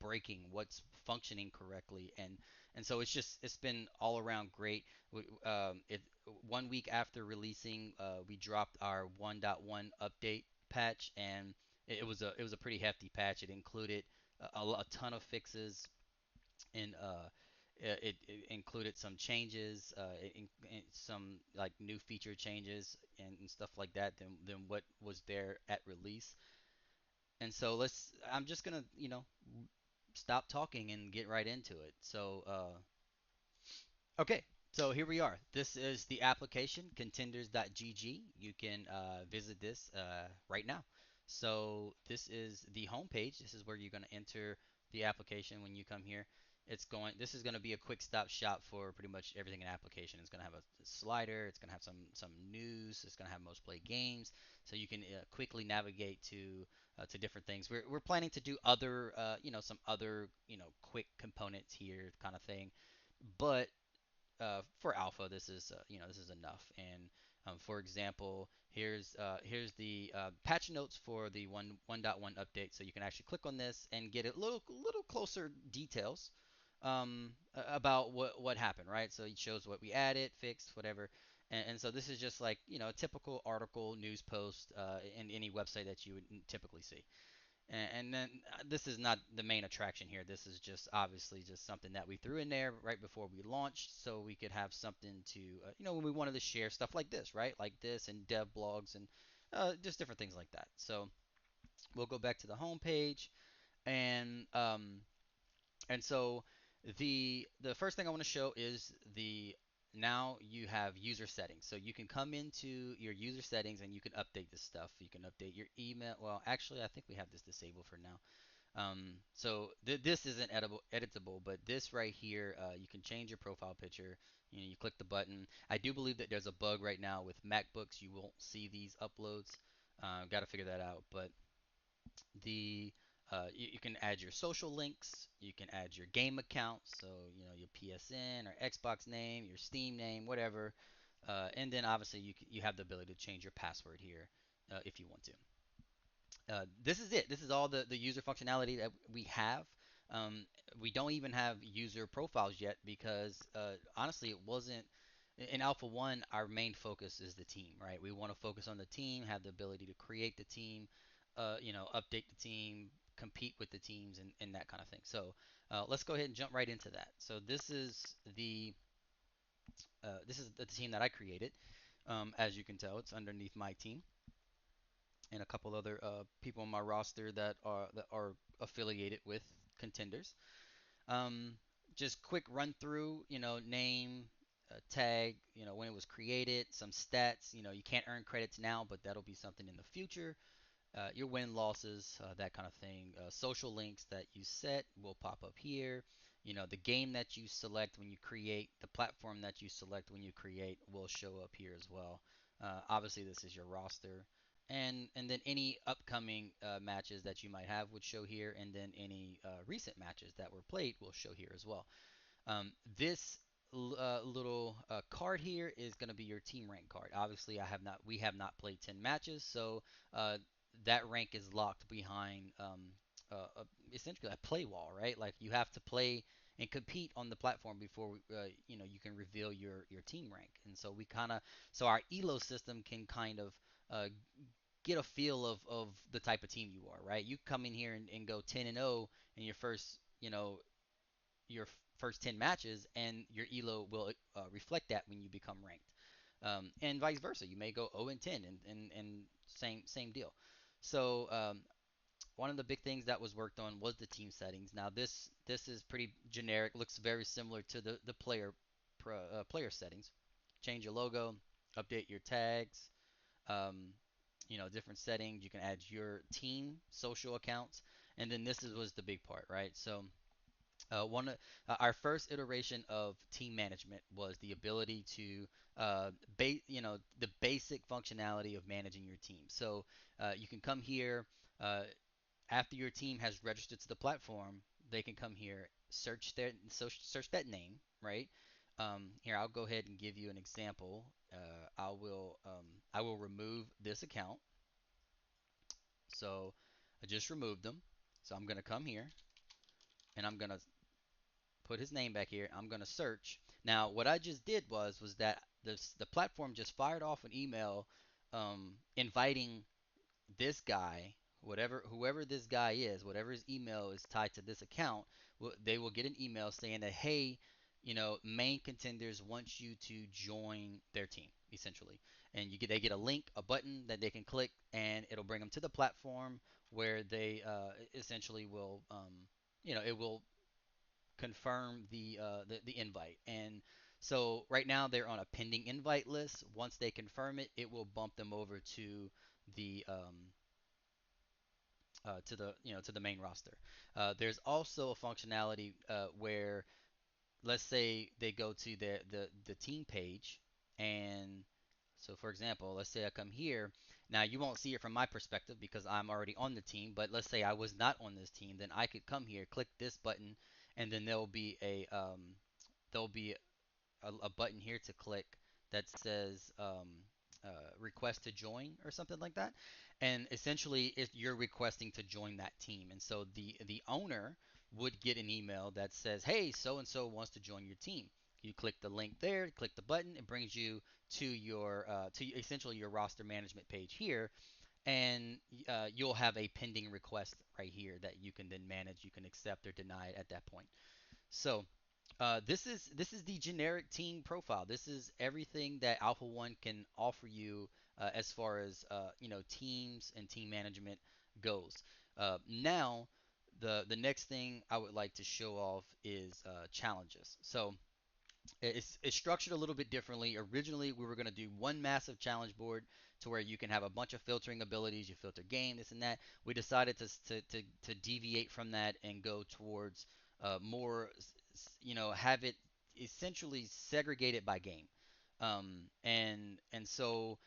breaking, what's functioning correctly, and so it's been all around great. It 1 week after releasing, we dropped our 1.1 update patch, and it was a pretty hefty patch. It included a ton of fixes, and it included some changes, some like new feature changes and stuff like that than what was there at release. And so I'm just gonna stop talking and get right into it. Okay, so here we are. This is the application, ContendersGG. You can visit this right now. So this is the home page. This is where you're going to enter the application when you come here. This is going to be a quick stop shop for pretty much everything in application. It's going to have a slider. It's going to have some news. It's going to have most played games. So you can quickly navigate to different things. We're planning to do other some other quick components here kind of thing, but for alpha, this is this is enough. And for example, here's the patch notes for the 1.1 update. So you can actually click on this and get a little closer details about what happened, right? So it shows what we added, fixed, whatever. And so this is just like a typical article, news post in any website that you would typically see. And then this is not the main attraction here. This is just obviously just something that we threw in there right before we launched, so we could have something to, when we wanted to share stuff like this, right? Like this and dev blogs and just different things like that. So we'll go back to the home page, and so the first thing I want to show is the now you have user settings. So you can come into your user settings and you can update this stuff. You can update your email. Well, actually, I think we have this disabled for now. So this isn't editable, but this right here, you can change your profile picture. You click the button. I do believe that there's a bug right now with MacBooks. You won't see these uploads. Got to figure that out. But the you can add your social links. You can add your game accounts. So your PSN or Xbox name, your Steam name, whatever. And then obviously you have the ability to change your password here if you want to. This is it. This is all the user functionality that we have. We don't even have user profiles yet because honestly, it wasn't in Alpha 1. Our main focus is the team, right? We want to focus on the team, have the ability to create the team, update the team, compete with the teams, and that kind of thing. So let's go ahead and jump right into that. So this is the team that I created. As you can tell, it's underneath my team and a couple other people on my roster that are affiliated with contenders. Um, just quick run through, name, tag, when it was created, some stats. You can't earn credits now, but that'll be something in the future. Your win losses, that kind of thing. Social links that you set will pop up here. The game that you select when you create, the platform that you select when you create will show up here as well. Obviously, this is your roster. And then any upcoming matches that you might have would show here, and then any recent matches that were played will show here as well. This little card here is going to be your team rank card. Obviously, we have not played 10 matches, so that rank is locked behind essentially a play wall, right? Like you have to play and compete on the platform before you can reveal your team rank. And so so our elo system can kind of get a feel of the type of team you are, right? You come in here and go 10-0 in your first 10 matches, and your elo will reflect that when you become ranked, and vice versa. You may go 0 and 10, and same deal. So one of the big things that was worked on was the team settings. Now this is pretty generic, looks very similar to the player settings. Change your logo, update your tags, um, different settings. You can add your team social accounts, and then was the big part, right? So our first iteration of team management was the ability to the basic functionality of managing your team. So you can come here after your team has registered to the platform. They can come here, search that name, right? Here, I'll go ahead and give you an example. I will remove this account. So I just removed them. So I'm going to come here. and I'm gonna put his name back here. I'm gonna search. Now, what I just did was that the platform just fired off an email inviting this guy, whoever this guy is, whatever his email is tied to this account, they will get an email saying that, hey, main contenders wants you to join their team, essentially. And they get a link, a button that they can click, and it'll bring them to the platform where they essentially will, it will confirm the invite. And so right now they're on a pending invite list. Once they confirm it, it will bump them over the to the main roster. There's also a functionality where, let's say they go to the team page, and so for example, let's say I come here. Now you won't see it from my perspective because I'm already on the team, but let's say I was not on this team, then I could come here, click this button, and then there'll be a button here to click that says request to join or something like that. And essentially, you're requesting to join that team. And so the owner would get an email that says, hey, so and so wants to join your team. You click the link there, click the button, it brings you to your to essentially your roster management page here, and you'll have a pending request right here that you can then manage. You can accept or deny it at that point. So this is the generic team profile. This is everything that Alpha One can offer you as far as teams and team management goes. Now, the next thing I would like to show off is challenges. So it's structured a little bit differently. Originally, we were going to do one massive challenge board to where you can have a bunch of filtering abilities. You filter game, this and that. We decided to deviate from that and go towards more, have it essentially segregated by game. And so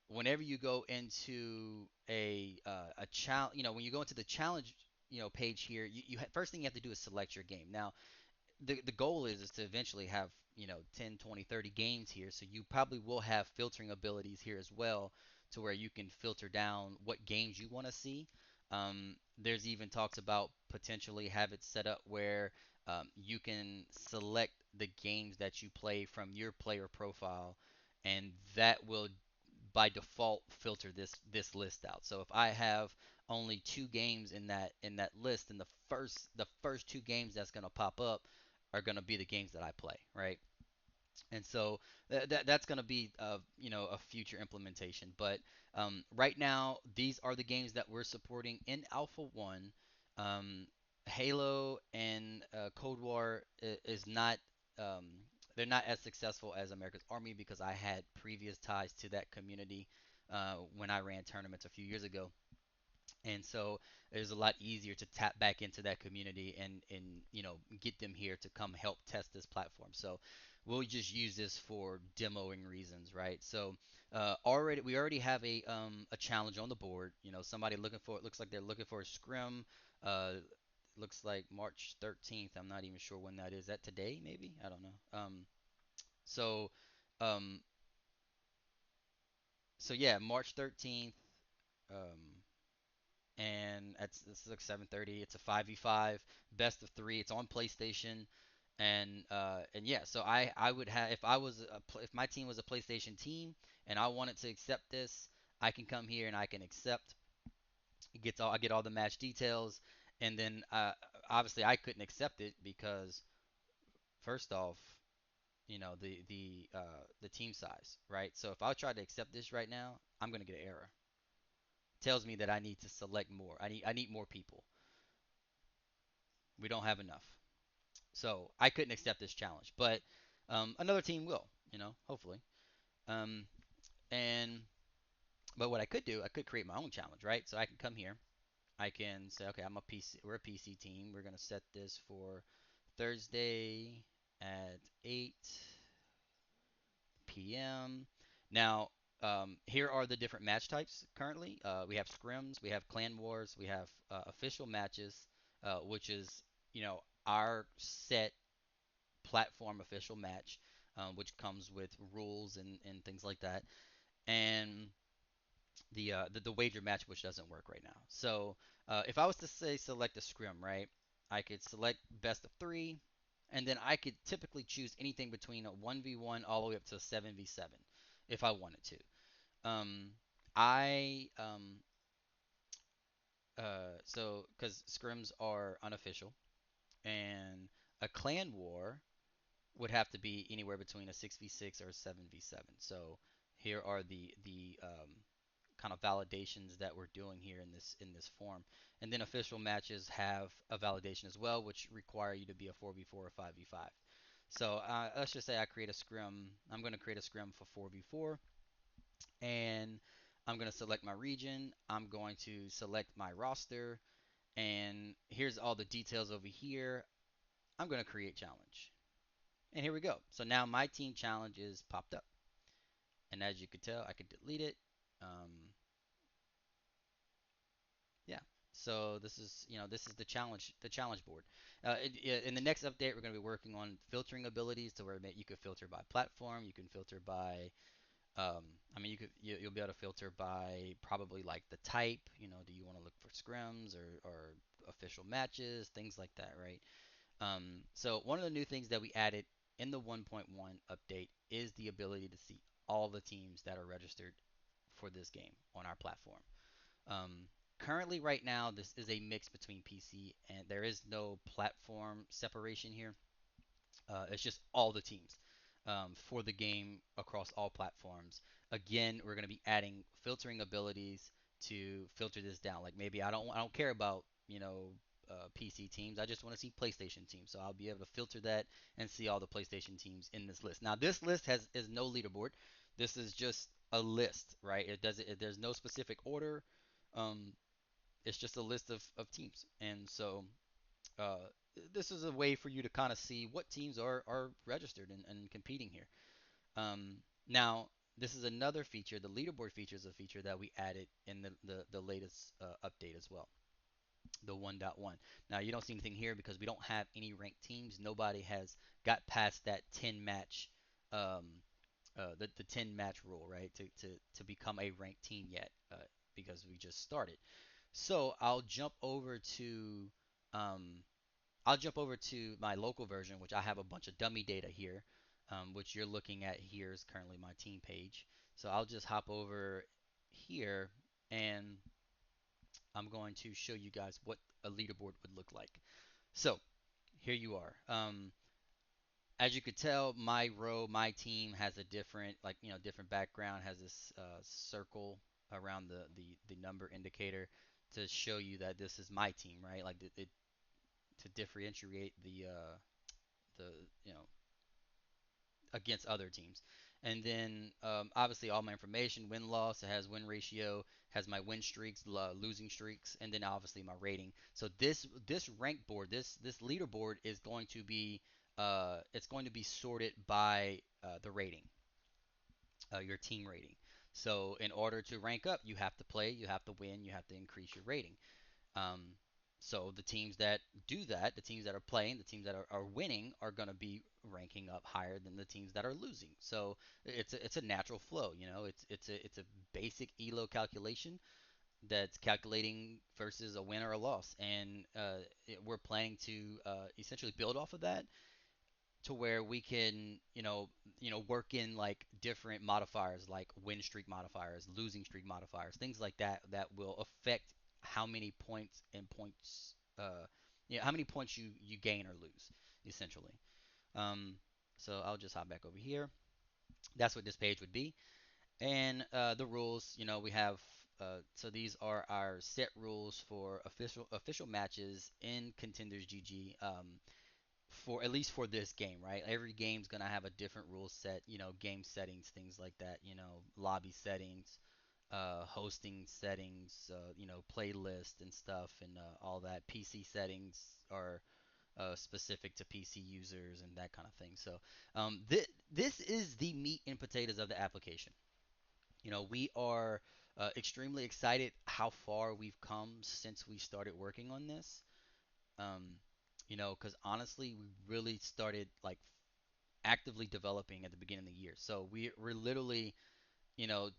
whenever you go into a challenge, when you go into the challenge page here, first thing you have to do is select your game. Now, the goal is to eventually have 10, 20, 30 games here, so you probably will have filtering abilities here as well, to where you can filter down what games you want to see. There's even talks about potentially have it set up where you can select the games that you play from your player profile, and that will by default filter this list out. So if I have only two games in that list, and the first two games that's going to pop up are going to be the games that I play, right? And so that's going to be a future implementation. But right now, these are the games that we're supporting in Alpha One. Um, Halo and Cold War is not. They're not as successful as America's Army because I had previous ties to that community when I ran tournaments a few years ago, and so it was a lot easier to tap back into that community and get them here to come help test this platform. So we'll just use this for demoing reasons, right? So we already have a challenge on the board. Somebody looking for it looks like they're looking for a scrim. uh Looks like March 13th. I'm not even sure when that is. That today, maybe? I don't know. So um so yeah, March 13th. um and it's like 7:30. It's a 5v5 best of three. It's on PlayStation, and yeah. So I would have, if my team was a PlayStation team and I wanted to accept this, I can come here and I can accept. I get all the match details, and then obviously I couldn't accept it because first off, the team size, right? So if I try to accept this right now, I'm gonna get an error. It tells me that I need to select more. I need more people. We don't have enough. So I couldn't accept this challenge, but another team will, hopefully. Um, and but what I could do, I could create my own challenge, right? So I can come here. I can say, okay, we're a PC team. We're gonna set this for Thursday at 8 p.m. Now, here are the different match types currently. We have scrims, we have clan wars, we have official matches, which is our set platform official match, which comes with rules and things like that, and the wager match, which doesn't work right now. So if I was to say select a scrim, right? I could select best of three, and then I could typically choose anything between a 1v1 all the way up to a 7v7 if I wanted to. Um, I so because scrims are unofficial, and a clan war would have to be anywhere between a 6v6 or a 7v7. So here are the kind of validations that we're doing here in this form. And then official matches have a validation as well, which require you to be a 4v4 or 5v5. So let's just say I create a scrim. I'm going to create a scrim for 4v4, and I'm going to select my region. I'm going to select my roster, and here's all the details over here. I'm going to create challenge. And here we go. So now my team challenge is popped up. And as you could tell, I could delete it. Yeah. So this is the challenge board. In the next update, we're going to be working on filtering abilities to where you could filter by platform. You can filter by, um, I mean, you'll be able to filter by probably like the type. Do you want to look for scrims or official matches, things like that, right? So one of the new things that we added in the 1.1 update is the ability to see all the teams that are registered for this game on our platform. Um, Currently, right now, this is a mix between PC and there is no platform separation here. It's just all the teams for the game across all platforms. Again, we're going to be adding filtering abilities to filter this down. Like maybe I don't care about PC teams. I just want to see PlayStation teams. So I'll be able to filter that and see all the PlayStation teams in this list. Now this list is no leaderboard. This is just a list, right? There's no specific order. Um, it's just a list of teams, and so uh, this is a way for you to kind of see what teams are registered and competing here. Now, this is another feature. The leaderboard feature is a feature that we added in the latest update as well, the 1.1. Now, you don't see anything here because we don't have any ranked teams. Nobody has got past that 10 match, um, the 10 match rule, right? To become a ranked team yet, because we just started. So um, I'll jump over to my local version, which I have a bunch of dummy data here, which you're looking at here is currently my team page. So I'll just hop over here, and I'm going to show you guys what a leaderboard would look like. So here you are. As you could tell, my team has a different, like, different background, has this circle around the number indicator to show you that this is my team, right? Like to differentiate the you know against other teams. And then obviously all my information, win loss, it has win ratio, has my win streaks, losing streaks, and then obviously my rating. So this rank board, this leaderboard is going to be it's going to be sorted by the rating, your team rating. So in order to rank up, you have to play, you have to win, you have to increase your rating. Um, so the teams that do that, the teams that are playing, the teams that are winning, are going to be ranking up higher than the teams that are losing. So it's a natural flow. It's a basic elo calculation that's calculating versus a win or a loss, and we're planning to essentially build off of that to where we can, work in like different modifiers, like win streak modifiers, losing streak modifiers, things like that, that will affect how many points and points, how many points you gain or lose, essentially. Um, so I'll just hop back over here. That's what this page would be, and the rules. We have. So these are our set rules for official matches in Contenders GG. For at least for this game, right? Every game's gonna have a different rule set, game settings, things like that, lobby settings, hosting settings, playlist and stuff, and all that. PC settings are specific to PC users and that kind of thing. So this is the meat and potatoes of the application. We are extremely excited how far we've come since we started working on this. Um, because honestly, we really started like actively developing at the beginning of the year. So we're literally a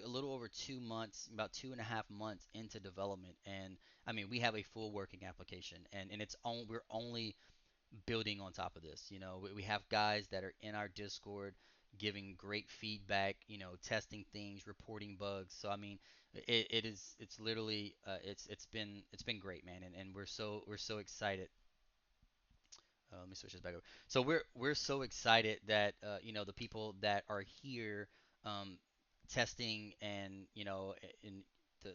little over 2 months, about 2.5 months into development, and I mean we have a full working application, and we're only building on top of this. We have guys that are in our Discord giving great feedback, testing things, reporting bugs. So I mean, it's literally it's been great, man, and we're so excited. Let me switch this back over. So we're so excited that the people that are here testing and in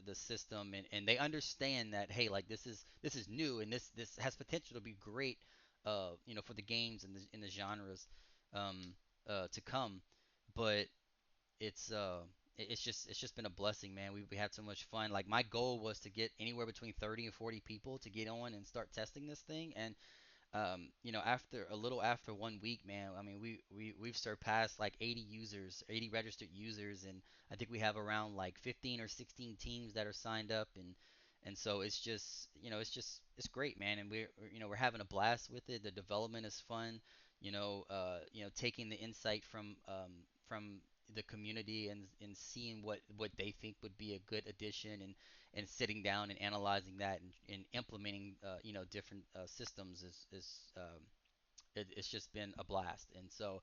the system, and they understand that, hey, like this is new, and this has potential to be great for the games and the genres um, to come. But it's just been a blessing, man. We had so much fun. Like my goal was to get anywhere between 30 and 40 people to get on and start testing this thing, and after a little after 1 week, man, I mean, we've surpassed like 80 users, 80 registered users, and I think we have around like 15 or 16 teams that are signed up, and so it's great, man, and we're having a blast with it. The development is fun, taking the insight from the community and seeing what they think would be a good addition, and sitting down and analyzing that, and implementing different systems it's just been a blast. And so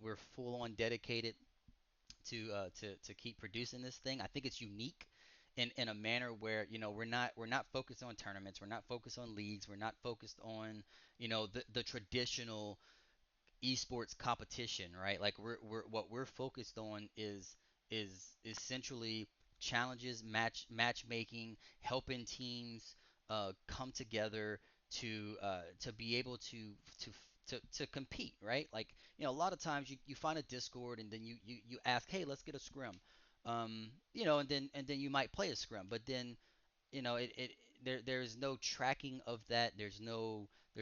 we're full on dedicated to keep producing this thing. I think it's unique in a manner where we're not focused on tournaments, we're not focused on leagues, we're not focused on the traditional esports competition, right? Like what we're focused on is essentially challenges, matchmaking, helping teams come together to be able to compete, right? Like a lot of times you find a Discord, and then you ask, hey, let's get a scrim, and then you might play a scrim, but then there's no tracking of that. There's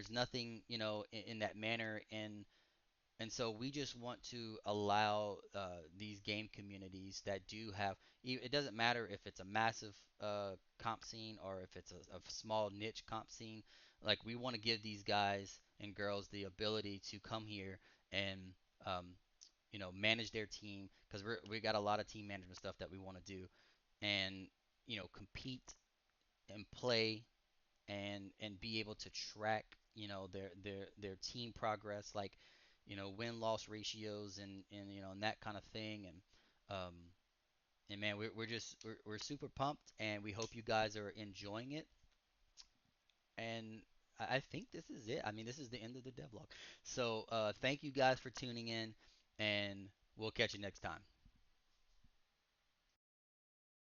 nothing in that manner, and so we just want to allow these game communities that do have, it doesn't matter if it's a massive comp scene or if it's a small niche comp scene. Like we want to give these guys and girls the ability to come here and manage their team, because we got a lot of team management stuff that we want to do, and compete and play and be able to track their team progress, like win loss ratios, and that kind of thing. And man, we're super pumped, and we hope you guys are enjoying it. And I think this is it. I mean, this is the end of the devlog. So thank you guys for tuning in, and we'll catch you next time.